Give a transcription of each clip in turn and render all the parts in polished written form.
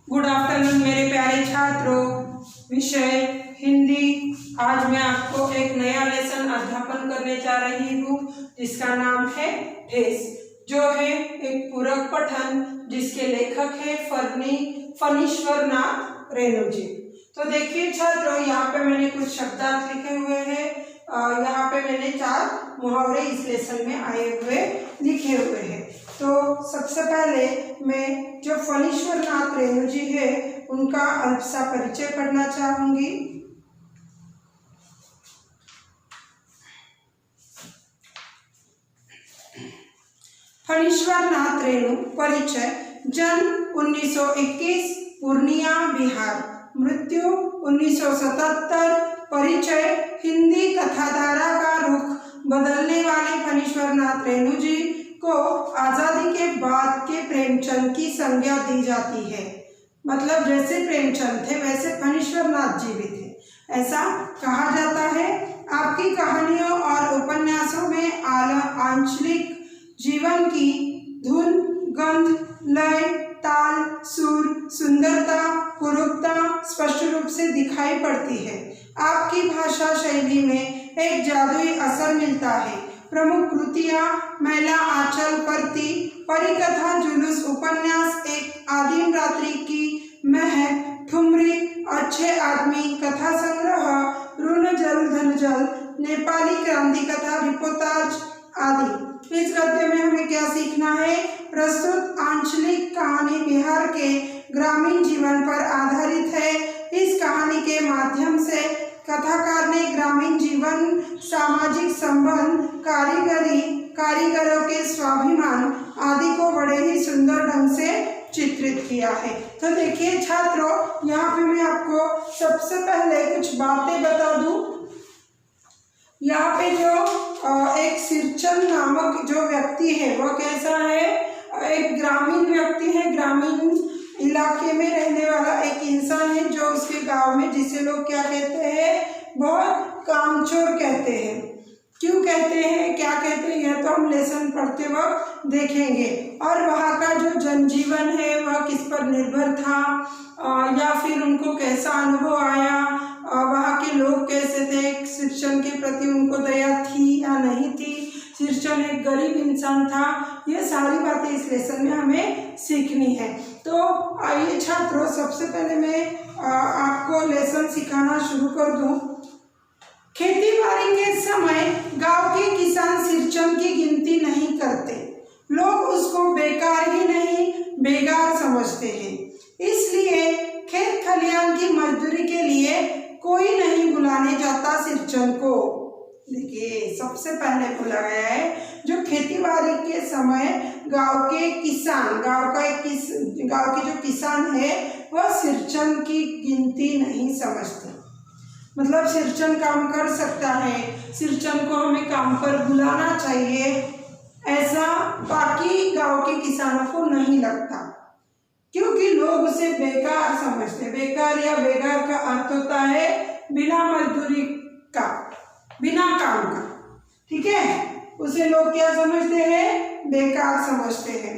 Good afternoon मेरे प्यारे छात्रों। विषय हिंदी। आज मैं आपको एक नया लेसन अध्यापन करने जा रही हूँ जिसका नाम है ठेस, जो है एक पूरक पठन जिसके लेखक है फणीश्वर नाथ रेणु जी। तो देखिए छात्रों, यहाँ पे मैंने कुछ शब्दार्थ लिखे हुए हैं। यहाँ पे मैंने 4 मुहावरे इस लेसन में आए हुए लिखे हुए हैं। तो सबसे पहले मैं जो फणीश्वर नाथ रेणु जी है उनका अल्प सा परिचय पढ़ना चाहूंगी। फणीश्वर नाथ रेणु। परिचय। जन्म 1921, पूर्णिया बिहार। मृत्यु 1977। परिचय। हिंदी कथाधारा का रुख बदलने वाले फणीश्वर नाथ रेणु जी को आजादी के बाद के प्रेमचंद की संज्ञा दी जाती है। मतलब जैसे प्रेमचंद थे वैसे फणीश्वर नाथ जी भी थे, ऐसा कहा जाता है। आपकी कहानियों और उपन्यासों में आंचलिक जीवन की धुन, गंध, लय, ताल, सुर, सुंदरता, कुरूपता स्पष्ट रूप से दिखाई पड़ती है। आपकी भाषा शैली में एक जादुई असर मिलता है। प्रमुख कृतियां मैला आंचल परती, परिकथा, जुलूस, उपन्यास, एक आदिम रात्रि की महक, ठुमरी, अच्छे आदमी, कथा संग्रह, ऋण जल धन जल, नेपाली क्रांति कथा, रिपोर्टाज आदि। इस गद्य में हमें क्या सीखना है? प्रस्तुत आंचलिक कहानी बिहार के ग्रामीण जीवन पर आधारित है। इस कहानी के माध्यम से कथाकार ने ग्रामीण जीवन, सामाजिक संबंध, कारीगरों के स्वाभिमान आदि को बड़े ही सुंदर ढंग से चित्रित किया है। तो देखिए छात्रों, यहाँ पे मैं आपको सबसे पहले कुछ बातें बता दूं। यहाँ पे जो एक सिरचंद नामक जो व्यक्ति है वह कैसा है? एक ग्रामीण व्यक्ति है, ग्रामीण इलाके में रहने वाला एक इंसान है जो उसके गांव में, जिसे लोग क्या कहते हैं? बहुत कामचोर कहते हैं। क्यों कहते हैं, क्या कहते हैं, यह तो हम लेसन पढ़ते वक्त देखेंगे। और वहाँ का जो जनजीवन है वह किस पर निर्भर था, या फिर उनको कैसा अनुभव आया, वहाँ के लोग कैसे थे, शिक्षण के प्रति उनको दया थी या नहीं थी, शिक्षण एक गरीब इंसान था, ये सारी बातें इस लेसन में हमें सीखनी है। तो आइए छात्रों, सबसे पहले मैं आपको लेसन सिखाना शुरू कर दूं। खेती बाड़ी के समय गांव के किसान सिरचन की गिनती नहीं करते। लोग उसको बेकार ही नहीं बेगार समझते हैं। इसलिए खेत खलियान की मजदूरी के लिए कोई नहीं बुलाने जाता सिरचन को। देखिए, सबसे पहले बोला गया है जो खेती बाड़ी के समय गांव के किसान, गांव के जो किसान है वह सिरचन की गिनती नहीं समझते। मतलब सिरचन काम कर सकता है, सिरचन को हमें काम पर बुलाना चाहिए, ऐसा बाकी गांव के किसानों को नहीं लगता, क्योंकि लोग उसे बेकार समझते। बेकार या बेगार का अर्थ होता है बिना मजदूरी का, बिना काम का। ठीक है, उसे लोग क्या समझते हैं? बेकार समझते हैं।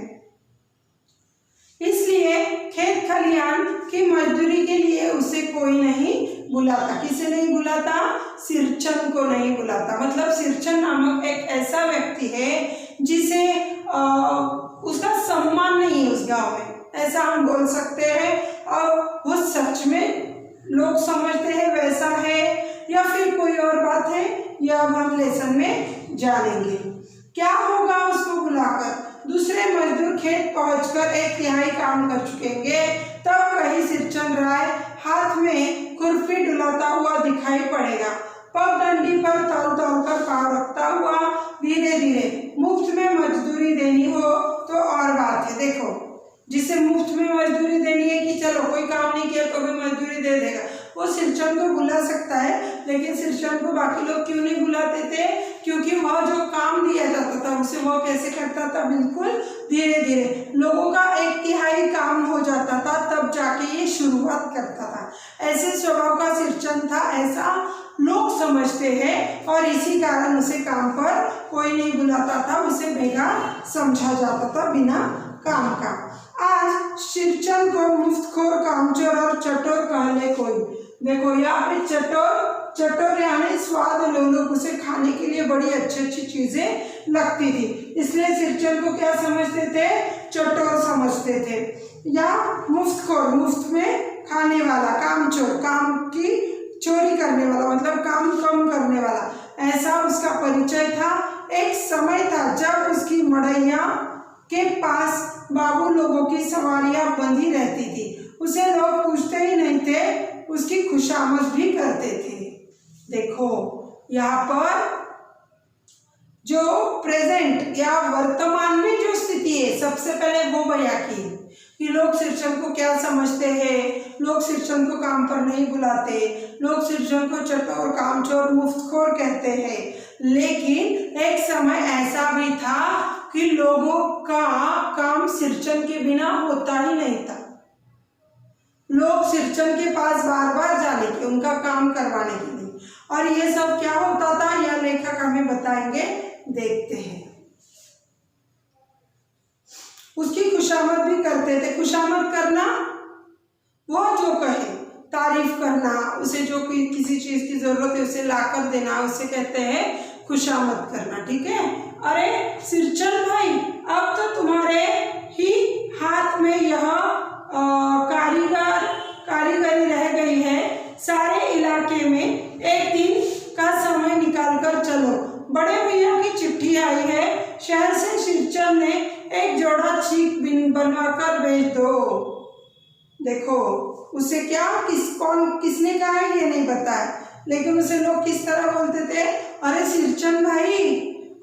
इसलिए खेत खलियान की मजदूरी के लिए उसे कोई नहीं बुलाता। किसे नहीं बुलाता? सिरचन को नहीं बुलाता। मतलब सिरचन नामक एक ऐसा व्यक्ति है जिसे उसका सम्मान नहीं है उस गांव में, ऐसा हम बोल सकते हैं। और वो सच में लोग समझते हैं वैसा है या फिर कोई और बात है, यह अब हम लेसन में जानेंगे। क्या होगा उसको बुलाकर? दूसरे मजदूर खेत पहुंचकर 1/3 काम कर चुकेंगे, तब कहीं सिरचन राय हाथ में खुरपी डुलाता हुआ दिखाई पड़ेगा। पगडंडी पर तौल कर पाँव रखता हुआ धीरे धीरे। मुफ्त में मजदूरी देनी हो तो और बात है। देखो, जिसे मुफ्त में मजदूरी देनी है कि चलो कोई काम नहीं किया तो भी मजदूरी दे देगा, वो सिरचन को बुला सकता है। लेकिन सिरचन को बाकी लोग क्यों नहीं बुलाते थे? क्योंकि वह जो काम दिया जाता था उसे वह कैसे करता था? बिल्कुल धीरे धीरे। लोगों का 1/3 काम हो जाता था तब जाके ये शुरुआत करता था। ऐसे स्वभाव का सिरचन था, ऐसा लोग समझते हैं, और इसी कारण उसे काम पर कोई नहीं बुलाता था, उसे बेकार समझा जाता था बिना काम का। आज सिरचन को मुफ्तखोर, कामचोर और चटोर कह ले कोई। देखो यहाँ पे चटोर यानी स्वाद लोलुप, उसे खाने के लिए बड़ी अच्छी अच्छी चीजें लगती थी, इसलिए सिरचन को क्या समझते थे? चटोर समझते थे। या मुफ्तखोर, मुफ्त में खाने वाला, कामचोर, काम की चोरी करने वाला, मतलब काम कम करने वाला, ऐसा उसका परिचय था। एक समय था जब उसकी मड़ैया के पास बाबू लोगों की सवारियां बंधी रहती थी, उसे लोग पूछते ही नहीं थे, उसकी खुशामद भी करते थे। देखो यहाँ पर जो प्रेजेंट या वर्तमान में जो स्थिति है, सबसे पहले वो बयां की कि लोग सिरचन को क्या समझते हैं। लोग सिरचन को काम पर नहीं बुलाते, लोग सिरचन को चटोर, कामचोर, मुफ्तखोर कहते हैं। लेकिन एक समय ऐसा भी था कि लोगों का काम सिरचन के बिना होता ही नहीं था। लोग सिरचन के पास बार बार जाने के, उनका काम करवाने के लिए। और ये सब क्या होता था, यह लेखक हमें बताएंगे, देखते हैं। उसकी खुशामद भी करते थे। खुशामद करना, वो जो कहे, तारीफ करना, उसे जो किसी चीज की जरूरत है उसे लाकर देना, उसे कहते हैं खुशामद करना। ठीक है। अरे सिरचन भाई, अब तो तुम्हारे ही हाथ में यह कारीगरी रह गई है। सारे इलाके में एक दिन का समय निकाल कर चलो। बड़े भैया की चिट्ठी आई है, शहर से सिरचन ने एक जोड़ा चीक बनवाकर भेज दो। देखो उसे क्या, किसने कहा है ये नहीं पता है, लेकिन उसे लोग किस तरह बोलते थे? अरे सिरचन भाई,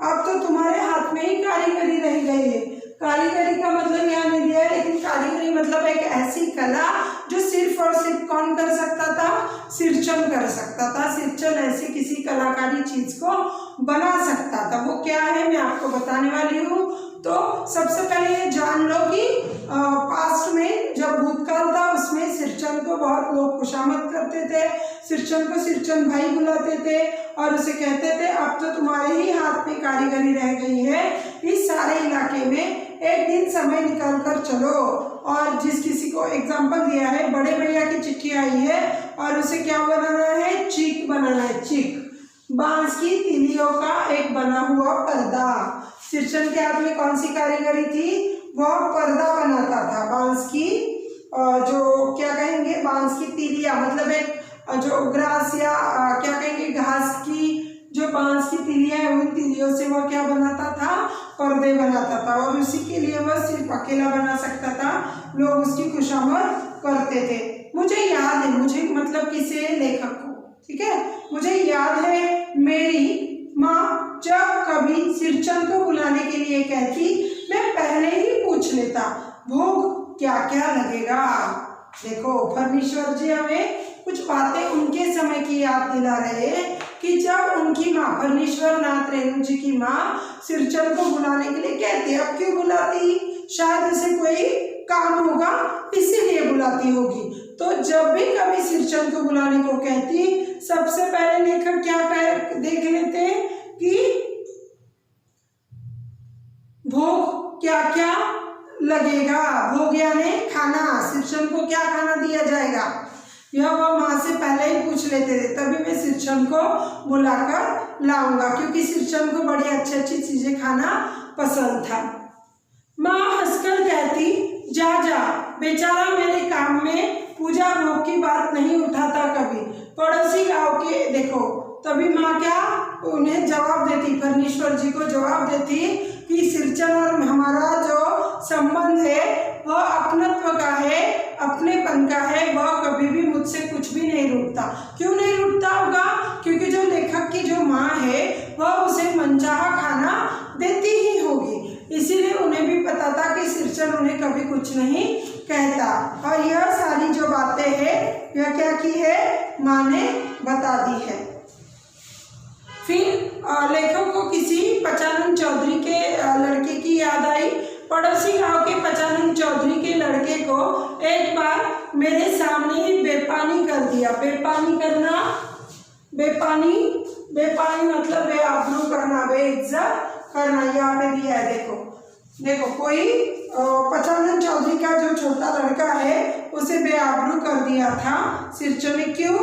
अब तो तुम्हारे हाथ में ही कारीगरी रह गई है। कारीगरी का मतलब यहाँ नहीं दिया है, लेकिन कारीगरी मतलब एक ऐसी कला जो सिर्फ और सिर्फ कौन कर सकता था? सिरचन कर सकता था। सिरचन ऐसी किसी कलाकारी चीज को बना सकता था। वो क्या है, मैं आपको बताने वाली हूँ। तो सबसे पहले ये जान लो कि पास्ट में जब भूतकाल था उसमें सिरचन को बहुत लोग खुशामद करते थे, सिरचन को सिरचन भाई बुलाते थे और उसे कहते थे अब तो तुम्हारे ही हाथ में कारीगरी रह गई है, इस सारे इलाके में एक दिन समय निकाल कर चलो। और जिस किसी को एग्जाम्पल दिया है, बड़े भैया की चिट्ठी आई है और उसे क्या बनाना है? चीक बनाना है। चीक, बांस की तीलियों का एक बना हुआ पर्दा। सिरचन के हाथ में कौन सी कारीगरी थी? वह पर्दा बनाता था बांस की, जो क्या कहेंगे, बांस की तीलियां, मतलब एक जो ग्रास या क्या कहेंगे, घास की जो बांस की तीलियां है, उन तीलियों से वह क्या बनाता था? पर्दे बनाता था। और उसी के लिए वह सिर्फ अकेला बना सकता था, लोग उसकी खुशामद करते थे। मुझे याद है, मुझे मतलब किसे? लेखक को। ठीक है। मुझे याद है मेरी माँ जब कभी सिरचन को बुलाने के लिए कहती, मैं पहले ही पूछ लेता भोग क्या क्या लगेगा। देखो परमेश्वर जी हमें कुछ बातें उनके समय की याद दिला रहे हैं कि जब उनकी माँ परमेश्वर नाथ रेणु जी की माँ सिरचन को बुलाने के लिए कहती। अब क्यों बुलाती? शायद उसे कोई काम होगा इसीलिए बुलाती होगी। तो जब भी कभी सिरचन को बुलाने को कहती, सबसे पहले लेखक क्या देख लेते कि भोग क्या क्या लगेगा। भोग यानी खाना, सिरचन को क्या खाना दिया जाएगा, यह वह माँ से पहले ही पूछ लेते थे। तभी मैं सिरचन को बुलाकर लाऊंगा, क्योंकि सिरचन को बड़ी अच्छी अच्छी चीजें खाना पसंद था। माँ हंसकर कहती, जा जा बेचारा, मेरे काम में पूजा भोग की बात नहीं उठाता कभी। पड़ोसी गांव के देखो, तभी माँ क्या उन्हें जवाब देती, परमेश्वर जी को जवाब देती कि सिरचन और हमारा जो संबंध है वह अपनत्व का है, अपनेपन का है, वह कभी भी मुझसे कुछ भी नहीं रूठता। क्यों नहीं रूठता होगा? क्योंकि जो लेखक की जो माँ है वह उसे मनचाहा खाना देती ही होगी, इसीलिए उन्हें भी पता था कि सिरचन उन्हें कभी कुछ नहीं कहता। और यह सारी जो बातें हैं यह क्या की है? माँ ने बता दी है। फिर लेखक को किसी पचानन चौधरी के लड़के की याद आई। पड़ोसी गांव के पचानन चौधरी के लड़के को एक बार मेरे सामने ही बेपानी कर दिया। बेपानी करना, बेपानी मतलब बेआबरू करना, बेइज्जत करना। यहाँ पे दिया है, देखो देखो, कोई पचानन चौधरी का जो छोटा लड़का है उसे बेआबरू कर दिया था सिरचन ने। क्यों,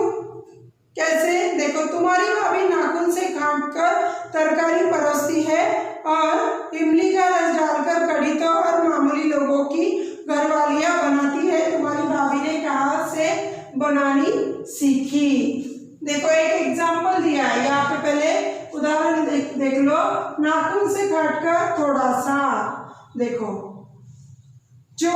कैसे? देखो, तुम्हारी भाभी नाखून से काटकर तरकारी परोसती है और इमली का रस डालकर कढ़ी तो और मामूली लोगों की घरवालियां बनाती है। तुम्हारी भाभी ने कहाँ से बनानी सीखी? देखो, एक एग्जाम्पल दिया है यहाँ पे, पहले उदाहरण देख लो। नाखून से काटकर थोड़ा सा, देखो जो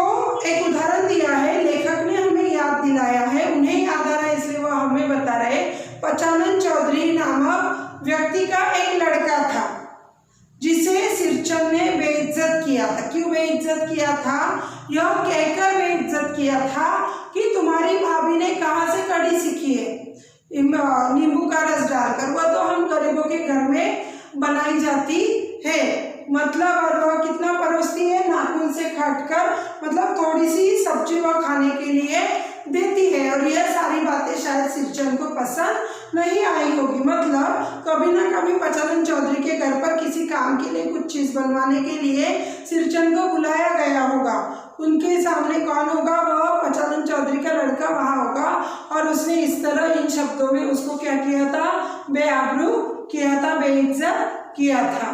एक उदाहरण दिया है लेखक ने हमें याद दिलाया है, उन्हें याद आ रहा है इसलिए वो हमें बता रहे। पचानन चौधरी नामक व्यक्ति का एक लड़का था जिसे सिरचन ने बेइज्जत किया था। क्यों बेइज्जत किया था? यह कहकर बेइज्जत किया था कि तुम्हारी भाभी ने कहाँ से कढ़ी सीखी है, नींबू का रस डालकर, वह तो हम गरीबों के घर में बनाई जाती है। मतलब और वह कितना परोसती है? नाखून से काटकर, मतलब थोड़ी सी सब्जी वह खाने के लिए देती है। और यह सारी बातें शायद सिरचन को पसंद नहीं आई होगी। मतलब कभी ना कभी पचानन चौधरी के घर पर किसी काम के लिए कुछ चीज बनवाने के लिए सिरचन को बुलाया गया होगा। उनके सामने कौन होगा? वह पचानन चौधरी का लड़का वहां होगा और उसने इस तरह इन शब्दों में उसको क्या किया था? बेआबरू किया था, बेइज्जत किया था।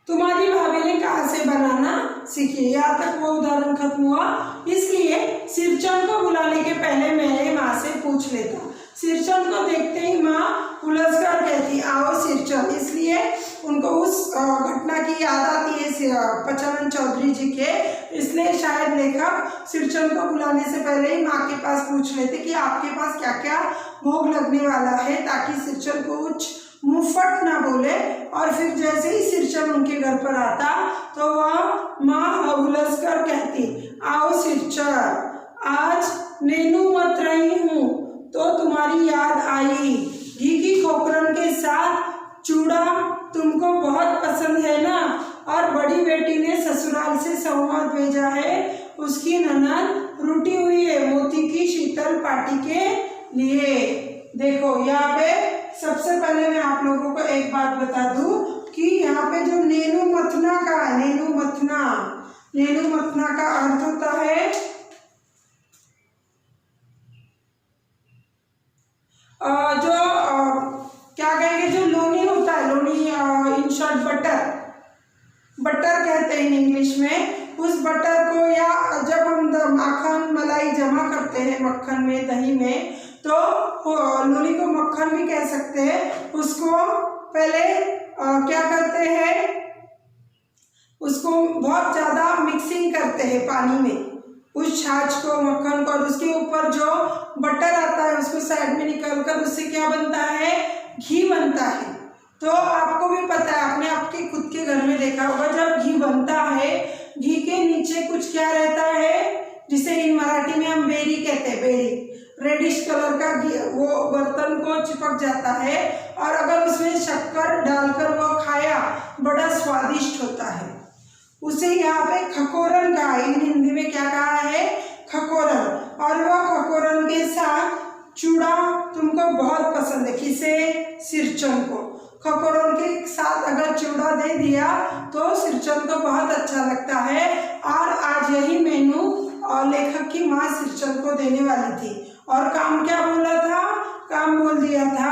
तुम्हारी भाभी ने कहाँ से बनाना सीखी? यहाँ तक वो उदाहरण खत्म हुआ। इसलिए सिरचन को बुलाने के पहले मेरे माँ से पूछ लेता। सिरचन को देखते ही माँ उलझकर कहती, आओ सिरचन। इसलिए उनको उस घटना की याद आती है पचानन चौधरी जी के, इसलिए शायद लेखक सिरचन को बुलाने से पहले ही माँ के पास पूछ लेते कि आपके पास क्या क्या भोग लगने वाला है, ताकि सिरचन को कुछ मुंहफट ना बोले। और फिर जैसे ही सिरचन उनके घर पर आता तो वह माँ उलझकर कहती, आओ सिरचन, आज नेनू मत रही हूँ तो तुम्हारी याद आई। घी की खोपरन के साथ चूड़ा तुमको बहुत पसंद है ना? और बड़ी बेटी ने ससुराल से सौगात भेजा है, उसकी ननद रूठी हुई है मोती की शीतल पार्टी के लिए। देखो, यहाँ पे सबसे पहले मैं आप लोगों को एक बात बता दूं कि यहाँ पे जो नेनू मथना का, नेनू मथना का अर्थ होता है क्या कहेंगे, जो लोनी होता है, लोनी इन शॉर्ट बटर कहते हैं इंग्लिश में। उस बटर को, या जब हम माखन मलाई जमा करते हैं मक्खन में, दही में, तो लोनी को मक्खन भी कह सकते हैं। उसको पहले क्या करते हैं, उसको बहुत ज़्यादा मिक्सिंग करते हैं पानी में, उस छाछ को, मक्खन को, और उसके ऊपर जो बटर आता है उसको साइड में निकालकर उससे क्या बनता है? घी बनता है। तो आपको भी पता है, आपने आपके खुद के घर में देखा होगा, जब घी बनता है, घी के नीचे कुछ क्या रहता है, जिसे इन मराठी में हम बेरी कहते हैं, बेरी, रेडिश कलर का घी, वो बर्तन को चिपक जाता है। और अगर उसमें शक्कर डालकर वो खाया, बड़ा स्वादिष्ट होता है। उसे यहाँ पे खकोरन कहा है, हिंदी में क्या कहा है? खकोरन। और वह खकोरन के साथ चूड़ा तुमको बहुत पसंद है। किसे? सिरचन को। खकोरन के साथ अगर चूड़ा दे दिया तो सिरचन को बहुत अच्छा लगता है। और आज यही मेनू लेखक की माँ सिरचन को देने वाली थी। और काम क्या बोला था? काम बोल दिया था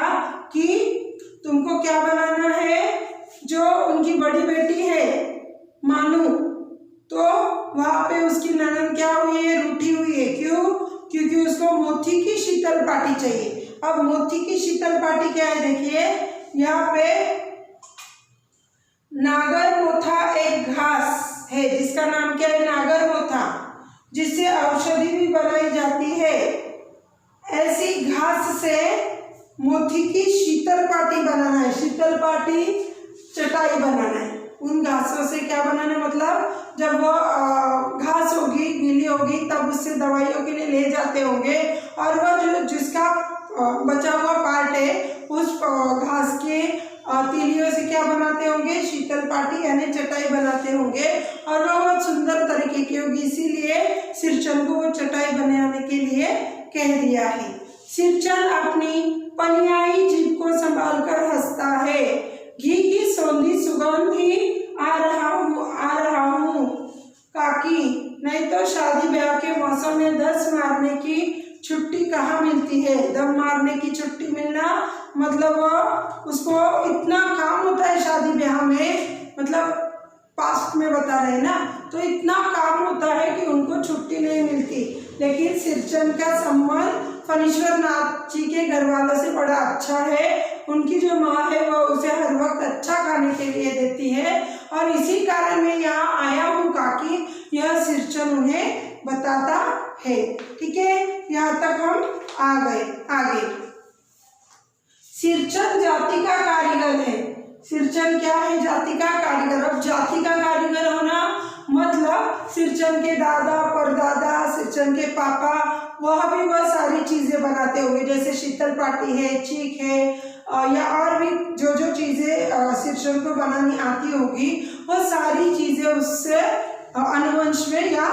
कि तुमको क्या बनाना है? जो उनकी बड़ी बेटी है मानू, तो वहां पे उसकी ननद क्या हुई है? रूठी हुई है। क्यों? क्योंकि उसको मोती की शीतल पार्टी चाहिए। अब मोती की शीतल पार्टी क्या है? देखिए यहाँ पे नागर मोथा एक घास है जिसका नाम क्या है? नागर मोथा, जिससे औषधि भी बनाई जाती है। ऐसी घास से मोती की शीतल पार्टी बनाना है। शीतल पार्टी चटाई बनाना है। उन घासों से क्या बनाना है? मतलब जब वो घास होगी, गीली होगी, तब उससे दवाइयों के लिए ले जाते होंगे। और वह जो जिसका बचा हुआ पार्ट है, उस घास के तीलियों से क्या बनाते होंगे? शीतल पार्टी यानी चटाई बनाते होंगे। और वह बहुत सुंदर तरीके की होगी, इसीलिए सिरचन को वो चटाई बनाने के लिए कह दिया है। सिरचन अपनी पनियाई जीभ को संभाल कर हंसता है। घी की सौंधी सुगंध ही आ उसको इतना काम होता है शादी ब्याह में, मतलब पास्ट में बता रहे हैं ना, तो इतना काम होता है कि उनको छुट्टी नहीं मिलती। लेकिन सिरचंद का संबंध फणीश्वर नाथ जी के घर वालों से बड़ा अच्छा है। उनकी जो माँ है वो उसे हर वक्त अच्छा खाने के लिए देती है, और इसी कारण मैं यहाँ आया हूँ ताकि यह सिरचंद उन्हें बताता है। ठीक है, यहाँ तक हम आ गए। आगे सिरचंद जाति का कारीगर है। सिरचंद क्या है? जाति का कारीगर। अब जाति का कारीगर होना मतलब सिरचंद के दादा परदादा, सिरचंद के पापा, वह भी वह सारी चीजें बनाते होंगे, जैसे शीतल पाटी है, चीक है, या और भी जो जो चीजें सिरचंद को बनानी आती होगी, वो सारी चीजें उससे अनुवंश में या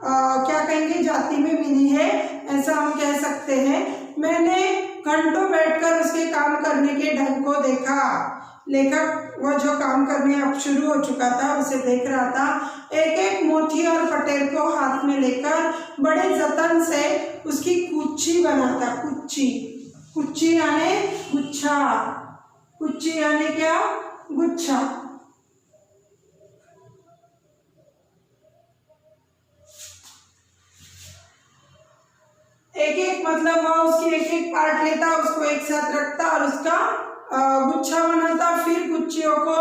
क्या कहेंगे जाति में मिली है, ऐसा हम कह सकते हैं। मैंने घंटों बैठकर उसके काम करने के ढंग को देखा। लेखक वह जो काम करने अब शुरू हो चुका था उसे देख रहा था। एक एक मोती और पटेल को हाथ में लेकर बड़े जतन से उसकी कुच्ची बनाता। कुच्ची, कुच्ची यानी गुच्छा, कुच्ची यानी क्या? गुच्छा। एक एक मतलब वह उसकी एक एक पार्ट लेता, उसको एक साथ रखता और उसका गुच्छा बनाता। फिर गुच्चियों को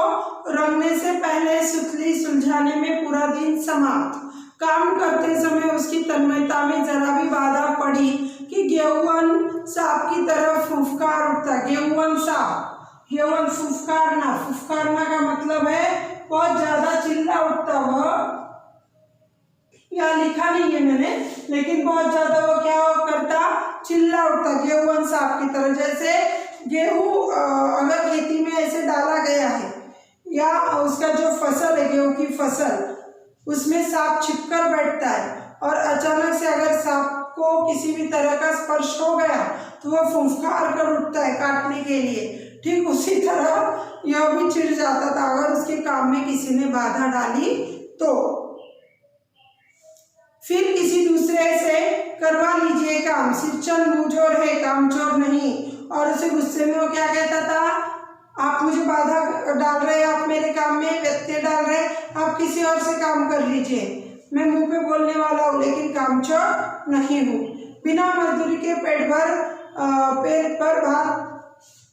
रंगने से पहले सुतली सुलझाने में पूरा दिन समाप्त। काम करते समय उसकी तन्मयता में जरा भी बाधा पड़ी कि गेहूं सांप की तरह फुफकार उठता। गेहूं सांप, गेहूं फुफकारना, फुफकारना का मतलब है बहुत ज्यादा चिल्ला उठता। वह यहाँ लिखा नहीं है मैंने, लेकिन बहुत ज्यादा वो क्या करता? चिल्ला उठता गेहूं सांप की तरह। जैसे गेहूं अगर खेती में ऐसे डाला गया है या उसका जो फसल है गेहूं की फसल, उसमें सांप छिपकर बैठता है और अचानक से अगर सांप को किसी भी तरह का स्पर्श हो गया तो वह फुफकार कर उठता है काटने के लिए। ठीक उसी तरह यह भी चिढ़ जाता था अगर उसके काम में किसी ने बाधा डाली तो। फिर किसी दूसरे से करवा लीजिए काम। सिरचंद मुंहजोर है, कामचोर नहीं। और उसे गुस्से में वो क्या कहता था? आप मुझे बाधा डाल रहे हैं, आप मेरे काम में व्यत्यय डाल रहे हैं, आप किसी और से काम कर लीजिए। मैं मुंह पे बोलने वाला हूँ लेकिन कामचोर नहीं हूँ। बिना मजदूरी के पेट पर भात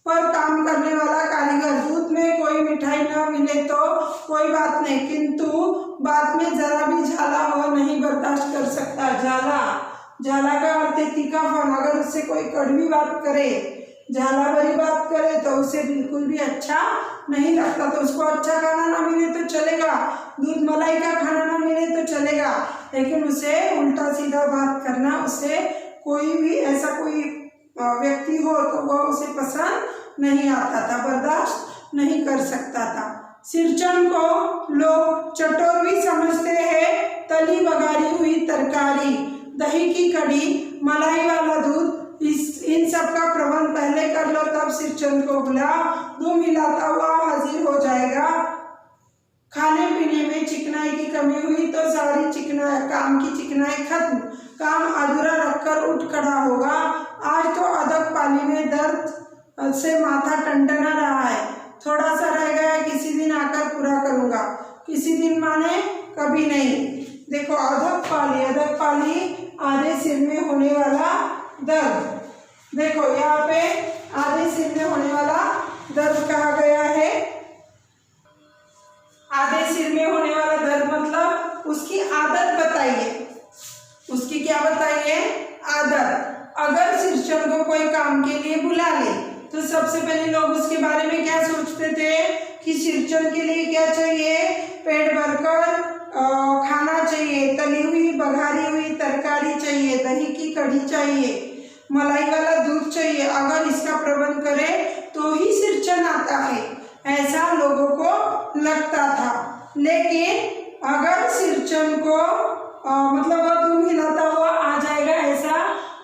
पर काम करने वाला कारीगर। दूध में कोई मिठाई न मिले तो कोई बात नहीं, किंतु बात में जरा भी झाला वह नहीं बर्दाश्त कर सकता। झाला, झाला का अर्थ है तीखापन। अगर उससे कोई कड़वी बात करे, झाला भरी बात करे तो उसे बिल्कुल भी अच्छा नहीं लगता। तो उसको अच्छा खाना ना मिले तो चलेगा, दूध मलाई का खाना ना मिले तो चलेगा, लेकिन उसे उल्टा सीधा बात करना, उसे कोई भी ऐसा कोई व्यक्ति हो तो वह उसे पसंद नहीं आता था, बर्दाश्त नहीं कर सकता था। सिरचंद को लोग चटोर भी समझते हैं। तली बघारी हुई तरकारी, दही की कड़ी, मलाई वाला दूध, इन सब का प्रबंध पहले कर लो, तब सिरचंद को बुला। दूध मिलाता हुआ हाजिर हो जाएगा। खाने पीने में चिकनाई की कमी हुई तो सारी काम की चिकनाई खत्म। काम अधूरा रखकर उठ खड़ा होगा। आज तो अदक पाली में दर्द से माथा टंटना रहा है, थोड़ा सा रह गया, किसी दिन आकर पूरा करूंगा। किसी दिन माने कभी नहीं। देखो अदक पाली आधे सिर में होने वाला दर्द। देखो यहाँ पे आधे सिर में होने वाला दर्द कहा गया है। आधे सिर में होने वाला दर्द मतलब उसकी आदत बताइए। उसकी क्या बताइए? आदत। अगर सिरचंद को कोई काम के लिए बुला ले तो सबसे पहले लोग उसके बारे में क्या सोचते थे कि सिरचंद के लिए क्या चाहिए? पेट भरकर खाना चाहिए, तली हुई बघारी हुई तरकारी चाहिए, दही की कढ़ी चाहिए, मलाई वाला दूध चाहिए। अगर इसका प्रबंध करे तो ही सिरचंद आता है, ऐसा लोगों को लगता था। लेकिन अगर सिरचंद को मतलब वह दूध मिलाता हुआ आ जाएगा, ऐसा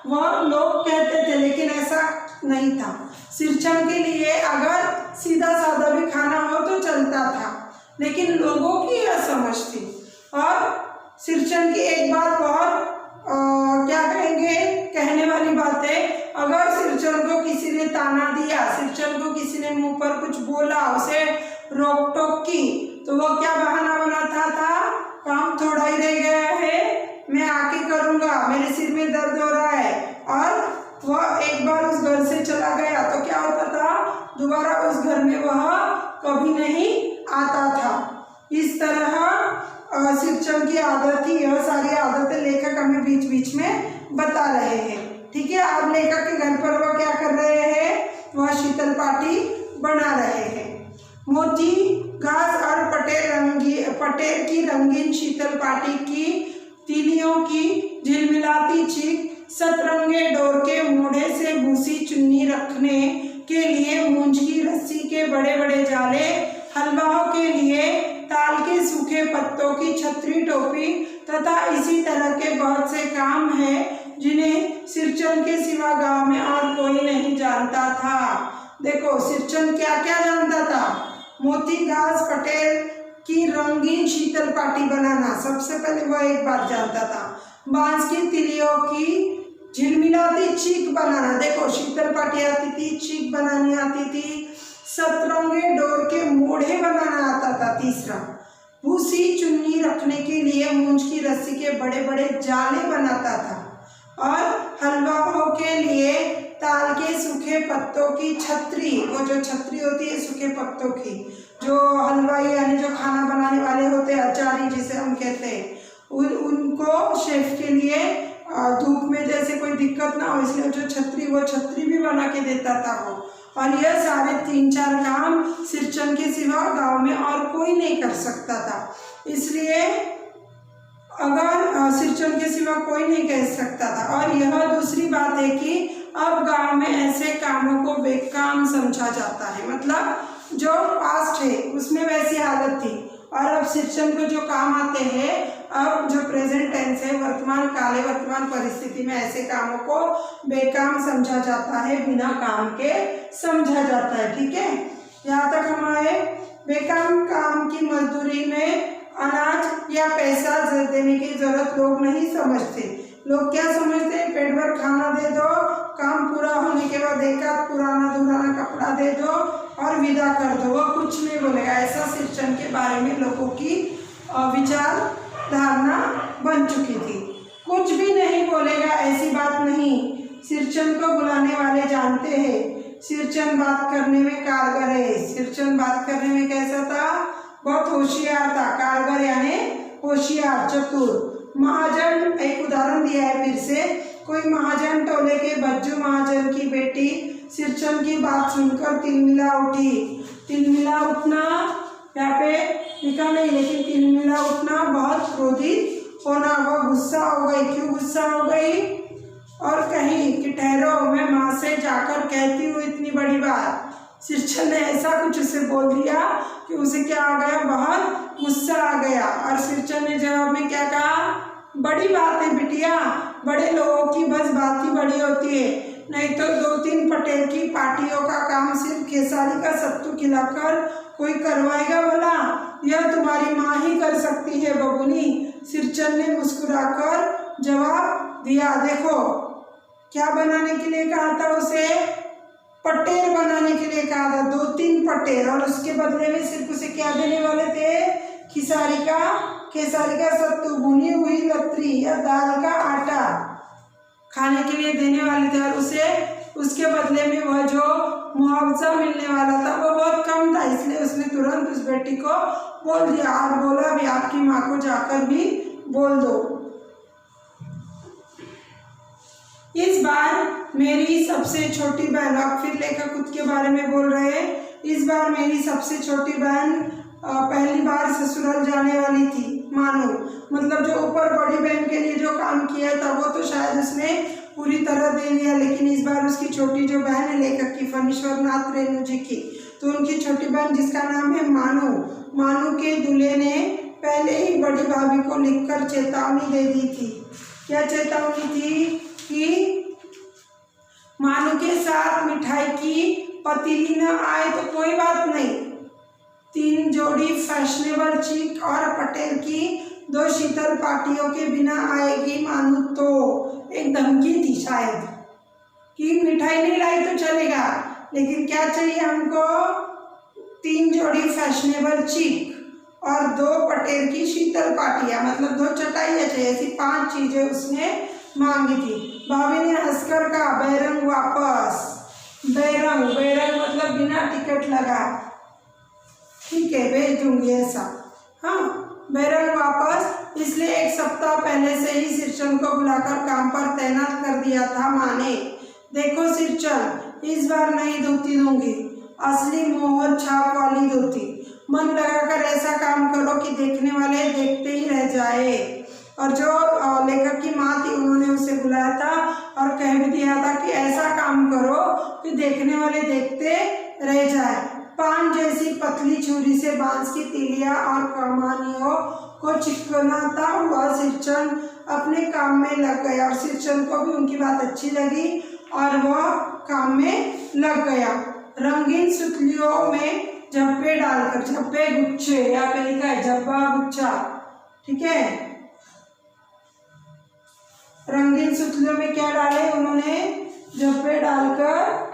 वह लोग कहते थे, लेकिन ऐसा नहीं था। सिरचंद के लिए अगर सीधा साधा भी खाना हो तो चलता था, लेकिन लोगों की यह समझ थी। और सिरचंद की एक बात बहुत क्या कहेंगे, कहने वाली बात है। अगर सिरचंद सिरचन को किसी ने ताना दिया, सिरचन को किसी ने मुंह पर कुछ बोला, उसे रोक टोक की, तो वो क्या बहाना बनाता था, काम थोड़ा ही रह गया है, मैं आके करूँगा, मेरे सिर में दर्द हो रहा है, और वह एक बार उस घर से चला गया तो क्या होता था, दोबारा उस घर में वह कभी नहीं आता था। इस तरह सिरचन की आदत थी। यह सारी आदतें लेखक हमें बीच बीच में बता रहे हैं। ठीक है, अब लेखक के घर पर वह क्या कर रहे हैं, वह शीतल पाटी बना रहे हैं। मोती घास और पटेल की रंगीन शीतल पाटी की तीलियों की झिलमिलाती चीख, सतरंगे डोर के मोढ़े से भूसी चुन्नी रखने के लिए मूंज की रस्सी के बड़े बड़े जाले, हलवाओं के लिए ताल के सूखे पत्तों की छतरी टोपी तथा इसी तरह के बहुत से काम हैं जिन्हें सिरचन के सिवा गांव में और कोई नहीं जानता था। देखो, सिरचन क्या क्या जानता था, मोती घास पटेल की रंगीन शीतल पाटी बनाना, सबसे पहले वह एक बात जानता था। बांस की तिलियों की झिलमिलाती चीख बनाना, देखो शीतल पाटी आती थी, चीख बनानी आती थी। सतरंगे डोर के मोढ़े बनाना आता था। तीसरा, भूसी चुन्नी रखने के लिए मूंज की रस्सी के बड़े बड़े जाले बनाता था। और हलवाओं के लिए ताल के सूखे पत्तों की छतरी, वो जो छतरी होती है सूखे पत्तों की, जो हलवाई यानी जो खाना बनाने वाले होते हैं, अचारी जिसे हम कहते हैं, उनको शेफ के लिए धूप में जैसे कोई दिक्कत ना हो इसलिए जो छतरी, वो छतरी भी बना के देता था वो। और यह सारे 3-4 काम सिरचन के सिवा गांव में और कोई नहीं कर सकता था। इसलिए अगर सिरचन के सिवा कोई नहीं कर सकता था। और यह दूसरी बात है कि अब गांव में ऐसे कामों को बेकाम समझा जाता है, मतलब जो पास्ट है उसमें वैसी हालत थी, और अब सिरचन को जो काम आते हैं, अब जो प्रेजेंट टेंस है, वर्तमान काल है, वर्तमान परिस्थिति में ऐसे कामों को बेकाम समझा जाता है, बिना काम के समझा जाता है। ठीक है, यहाँ तक हम आए। बेकाम काम की मजदूरी में अनाज या पैसा देने की जरूरत लोग नहीं समझते। लोग क्या समझते हैं, पेट भर खाना दे दो, काम पूरा होने के बाद एक आध पुराना दुराना कपड़ा दे दो और विदा कर दो, वो कुछ नहीं बोलेगा। ऐसा सिरचन के बारे में लोगों की विचार धारणा बन चुकी थी। कुछ भी नहीं बोलेगा, ऐसी बात नहीं। सिरचन को बुलाने वाले जानते हैं सिरचन बात करने में कारगर है। सिरचन बात करने में कैसा था, बहुत होशियार था। कारगर यानी होशियार, चतुर। महाजन, एक उदाहरण दिया है फिर से। कोई महाजन टोले के बज्जू महाजन की बेटी सिरचन की बात सुनकर तिलमिला उठी। तिलमिला उठना यहाँ पे लिखा नहीं, लेकिन तिलमिला उठना बहुत क्रोधित होना, वह गुस्सा हो गई। क्यों गुस्सा हो गई, और कहीं कि ठहरो, मैं माँ से जाकर कहती हूँ इतनी बड़ी बात। सिरचन ने ऐसा कुछ उसे बोल दिया कि उसे क्या आ गया, बहुत गुस्सा आ गया। और सिरचन ने जवाब में क्या कहा, बड़ी बात है बिटिया, बड़े लोगों की बस बात ही बड़ी होती है, नहीं तो 2-3 पटेल की पार्टियों का काम सिर्फ खेसारी का सत्तू खिलाकर कोई करवाएगा भला? यह तुम्हारी माँ ही कर सकती है बबुनी। सिरचन ने मुस्कुराकर जवाब दिया। देखो क्या बनाने के लिए कहा था उसे, पटेल बनाने के लिए कहा था, 2-3 पटेल, और उसके बदले में सिर्फ उसे क्या देने वाले थे, खेसारी का सत्तू, भुनी हुई लतरी या दाल का आटा खाने के लिए देने वाले थे। और उसे उसके बदले में वह जो मुआवजा मिलने वाला था वो बहुत कम था, इसलिए उसने तुरंत उस बेटी को बोल दिया और बोला भी आपकी माँ को जाकर भी बोल दो। इस बार मेरी सबसे छोटी बहन, अब फिर लेखक खुद के बारे में बोल रहे हैं, इस बार मेरी सबसे छोटी बहन पहली बार ससुराल जाने वाली थी। मानो मतलब जो ऊपर बड़ी बहन के लिए जो काम किया था वो तो शायद उसने पूरी तरह दे दिया, लेकिन इस बार उसकी छोटी जो बहन है लेखक की, फणीश्वर नाथ रेणु जी की, तो उनकी छोटी बहन जिसका नाम है मानू के दूल्हे ने पहले ही बड़ी भाभी को लिखकर चेतावनी दे दी थी। क्या चेतावनी थी कि मानू के साथ मिठाई की पतीली न आए तो कोई बात नहीं, 3 जोड़ी फैशनेबल चीक और पटेल की 2 शीतल पार्टियों के बिना आएगी मानू, तो एक धमकी थी शायद कि मिठाई नहीं लाई तो चलेगा, लेकिन क्या चाहिए हमको, 3 जोड़ी फैशनेबल चीक और 2 पटेल की शीतल पाटियां, मतलब 2 चटाइयाँ चाहिए। ऐसी 5 चीजें उसने मांगी थी। भाभी ने हंसकर कहा, बैरंग वापस। बैरंग, बैरंग मतलब बिना टिकट लगा, ठीक है भेज दूंगी ऐसा। हाँ, बैरंग वापस, इसलिए 1 सप्ताह पहले से ही सिरचंद को बुलाकर काम पर तैनात कर दिया था माँ ने। देखो सिरचंद, इस बार नहीं धोती दूंगी, असली मोहर छाप वाली धोती। मन लगाकर ऐसा काम करो कि देखने वाले देखते ही रह जाए। और जो लेखक की माँ थी उन्होंने उसे बुलाया था और कह भी दिया था कि ऐसा काम करो कि देखने वाले देखते रह जाए। पान जैसी पतली छुरी से बांस की तीलियां और कमानियों को चिकनाता हुआ सिरचंद अपने काम में लग गया और सिरचंद को भी उनकी बात अच्छी लगी और वह काम में लग गया। रंगीन सुतलियों में झब्बे डालकर, झब्बे गुच्छे, यहाँ पे लिखा है झब्बा गुच्छा, ठीक है। रंगीन सुतलियों में क्या डाले उन्होंने, झब्बे डालकर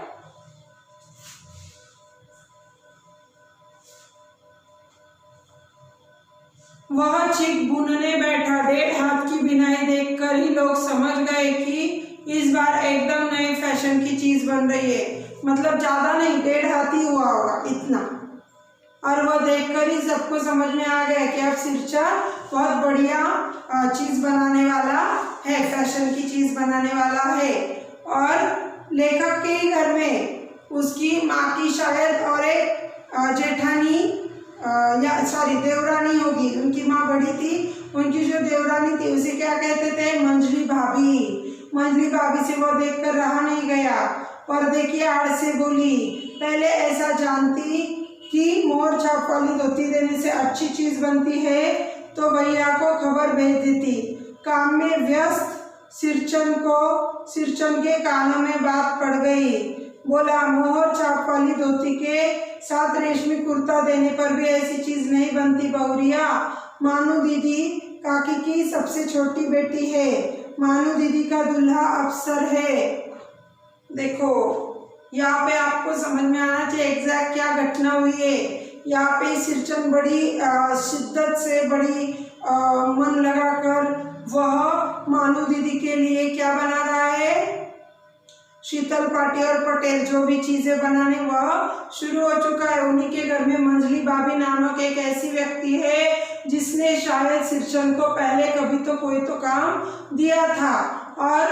वह चिक बुनने बैठा। 1.5 हाथ की बिनाई देखकर ही लोग समझ गए कि इस बार एकदम नए फैशन की चीज बन रही है। मतलब ज्यादा नहीं, 1.5 हाथ ही हुआ होगा इतना। और वह देखकर ही सबको समझ में आ गया कि अब सिरचंद बहुत बढ़िया चीज बनाने वाला है, फैशन की चीज बनाने वाला है। और लेखक के ही घर में उसकी माँ की शायद और एक जेठानी देवरानी होगी, उनकी माँ बड़ी थी, उनकी जो देवरानी थी उसे क्या कहते थे, मंजली भाभी। मंजली भाभी से वो देखकर रहा नहीं गया, पर्दे की आड़ से बोली, पहले ऐसा जानती कि मोर छाप वाली धोती देने से अच्छी चीज बनती है तो भैया को खबर भेज देती। काम में व्यस्त सिरचंद के कानों में बात पड़ गई। बोला, मोहर छाप वाली धोती के साथ रेशमी कुर्ता देने पर भी ऐसी चीज नहीं बनती बहुरिया। मानू दीदी काकी की सबसे छोटी बेटी है, मानू दीदी का दूल्हा अफसर है। देखो यहाँ पे आपको समझ में आना चाहिए एग्जैक्ट क्या घटना हुई है। यहाँ पे सिरचंद बड़ी शिद्दत से, बड़ी मन लगाकर वह मानू दीदी के लिए क्या बना रहा है, शीतल पाटी और पटेल जो भी चीजें बनाने वह शुरू हो चुका है। उन्हीं के घर में मंजली भाभी नामक एक ऐसी व्यक्ति है जिसने शायद सिरचंद को पहले कभी तो कोई तो काम दिया था और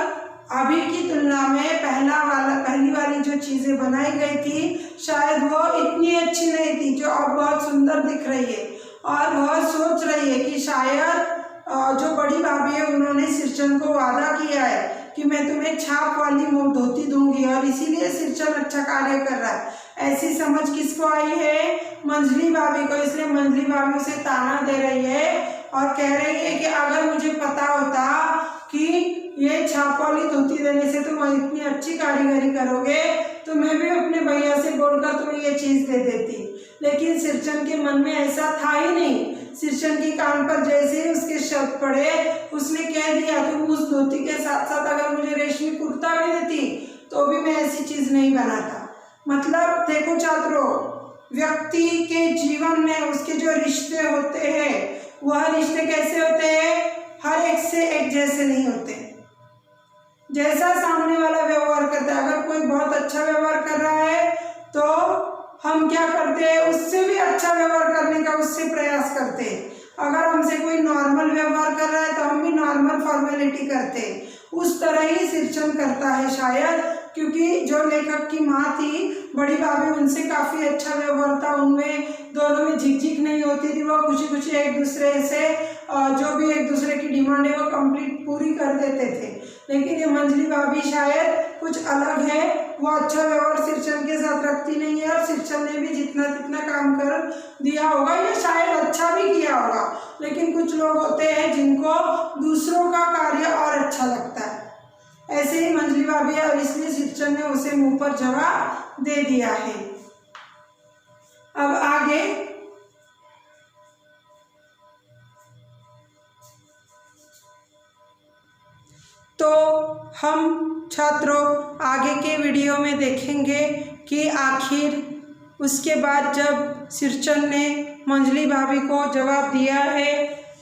अभी की तुलना में पहली वाली जो चीजें बनाई गई थी शायद वो इतनी अच्छी नहीं थी जो अब बहुत सुंदर दिख रही है। और वह सोच रही है कि शायद जो बड़ी भाभी है उन्होंने सिरचंद को वादा किया है कि मैं तुम्हें छाप वाली धोती दूंगी और इसीलिए सिरचंद अच्छा कार्य कर रहा है। ऐसी समझ किसको आई है, मंजली भाभी को। इसलिए मंजली भाभी उसे ताना दे रही है और कह रही है कि अगर मुझे पता होता कि ये छाप वाली धोती देने से तुम इतनी अच्छी कारीगरी करोगे तो मैं भी अपने भैया से बोलकर तुम्हें ये चीज दे देती। लेकिन सिरचंद के मन में ऐसा था ही नहीं। सिरचंद की कान पर जैसे ही उसके शब्द पड़े उसने कह दिया, तुम उस धोती के साथ साथ अगर मुझे रेशमी कुर्ता भी देती तो भी मैं ऐसी चीज नहीं बनाता। मतलब देखो छात्रों, व्यक्ति के जीवन में उसके जो रिश्ते होते हैं वह रिश्ते कैसे होते हैं, हर एक से एक जैसे नहीं होते। जैसा सामने वाला व्यवहार करता है, अगर कोई बहुत अच्छा व्यवहार कर रहा है तो हम क्या करते हैं, उससे भी अच्छा व्यवहार करने का उससे प्रयास करते हैं। अगर हमसे कोई नॉर्मल व्यवहार कर रहा है तो हम भी नॉर्मल फॉर्मेलिटी करते हैं। उस तरह ही सिरचंद करता है शायद, क्योंकि जो लेखक की माँ थी बड़ी भाभी उनसे काफ़ी अच्छा व्यवहार था, उनमें दोनों में झिकझिक नहीं होती थी। वो खुशी खुशी एक दूसरे से जो भी एक दूसरे की डिमांड है वो कंप्लीट पूरी कर देते थे। लेकिन ये मंजली भाभी शायद कुछ अलग है, वो अच्छा व्यवहार सिरचंद के साथ रखती नहीं है और सिरचंद ने भी जितना जितना काम कर दिया होगा या शायद अच्छा भी किया होगा। लेकिन कुछ लोग होते हैं जिनको दूसरों का कार्य और अच्छा लगता है, ऐसे ही मंजली भाभी है और इसलिए सिरचंद ने उसे मुंह पर जवाब दे दिया है। अब आगे तो हम छात्रों आगे के वीडियो में देखेंगे कि आखिर उसके बाद जब सिरचन ने मंजली भाभी को जवाब दिया है,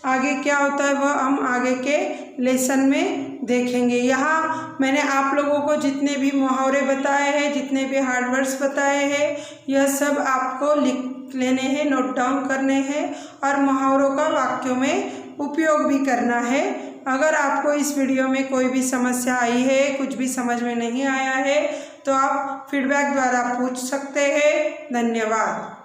आगे क्या होता है वह हम आगे के लेसन में देखेंगे। यहाँ मैंने आप लोगों को जितने भी मुहावरे बताए हैं, जितने भी हार्ड वर्ड्स बताए हैं, यह सब आपको लिख लेने हैं, नोट डाउन करने हैं और मुहावरों का वाक्यों में उपयोग भी करना है। अगर आपको इस वीडियो में कोई भी समस्या आई है, कुछ भी समझ में नहीं आया है, तो आप फीडबैक द्वारा पूछ सकते हैं। धन्यवाद।